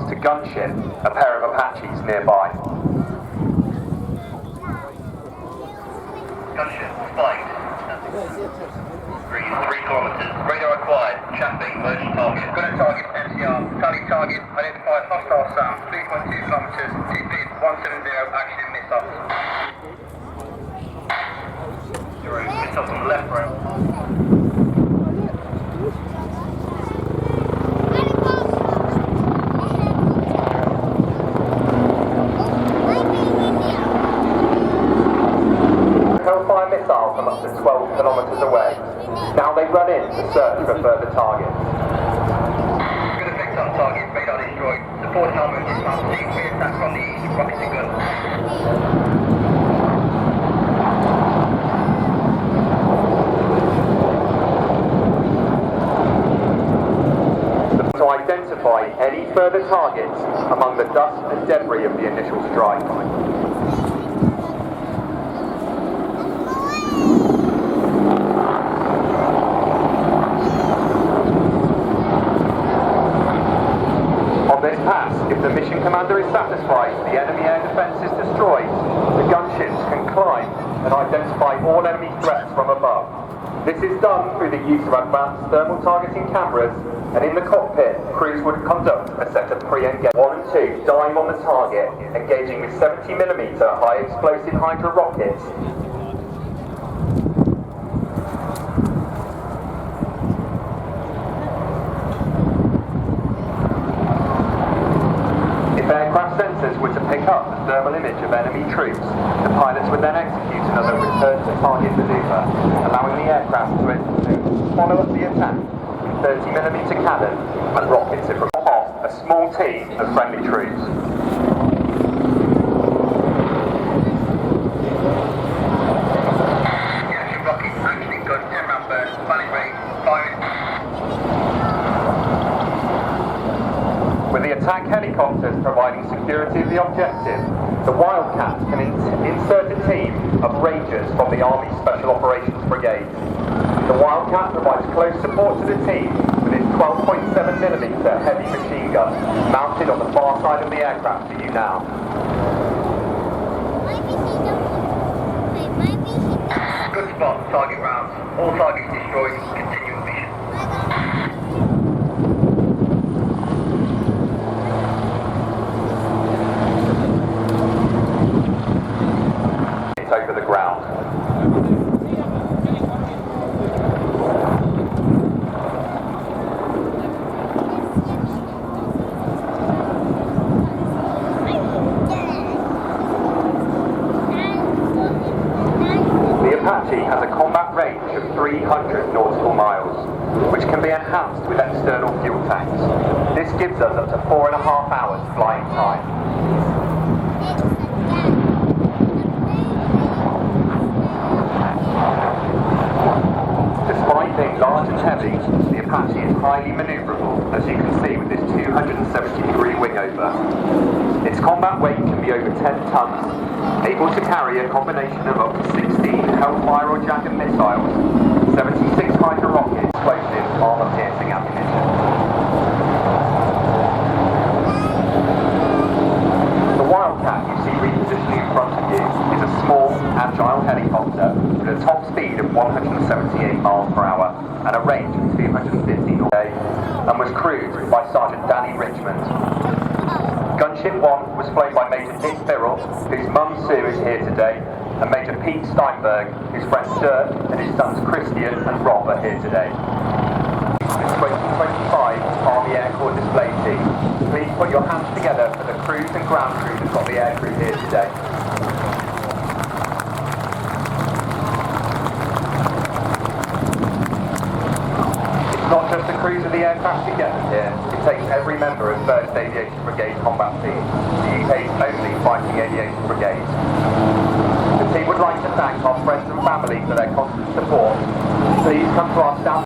to gunship a pair of Apaches nearby. Gunship spotted. 3 kilometers. Radar acquired. Chapping. Merge target. Gunner target. MCR. Tally target. Identified. Hostile sound. 3.2 kilometers. TP 170. Action missiles. Missiles on the left rail. Hellfire missile from up to 12 kilometers away. Now they run in to search for further targets. Good effect on target. Radar destroyed. Support helmet dismounted. Clear attack from the east. Rockets and guns. To identify any further targets among the dust and debris of the initial strike. On this pass, if the mission commander is satisfied the enemy air defence is destroyed, the gunships can climb and identify all enemy threats from above. This is done through the use of advanced thermal targeting cameras, and in the cockpit, crews would conduct a set of pre-engage 1 and 2 dive on the target, engaging with 70mm high explosive Hydra rockets. If aircraft sensors were to pick up the thermal image of enemy troops, the pilots would then execute another return to target maneuver, allowing the aircraft to follow up the attack. 30mm cannon and rockets to drop off a small team of friendly troops. Action rocket, action gun, 10 round burn, planning range, firing. With the attack helicopters providing security of the objective, the Wildcat can insert a team of Rangers from the Army Special Operations Brigade. The Wildcat provides close support to the team with its 12.7mm heavy machine gun mounted on the far side of the aircraft to you now. Good spot, target rounds. All targets destroyed. Continuing mission. It's over the ground. Apache has a combat range of 300 nautical miles, which can be enhanced with external fuel tanks. This gives us up to 4.5 hours flying time. Despite being large and heavy, the Apache is highly manoeuvrable, as you can see with this 270-degree wing over. Its combat weight can be over 10 tons, able to carry a combination of up to 16 Hellfire or Javelin missiles, 76 Hydra rockets, explosive armor-piercing ammunition. The Wildcat you see repositioning in front of you is a small, agile helicopter with a top speed of 178 miles per hour and a range of 250 knots and was crewed by Sergeant Danny Richmond. Gunship 1 was flown by Major Dick Birrell, whose mum Sue is here today, and Major Pete Steinberg, whose friend Sturt and his sons Christian and Rob are here today. The 2025 Army Air Corps display team, please put your hands together for the crews and ground crew that got the aircrew here today. Not just the crews of the aircraft together here, it takes every member of 1st Aviation Brigade combat team, the UK's only fighting aviation brigade. The team would like to thank our friends and family for their constant support. Please come to our stand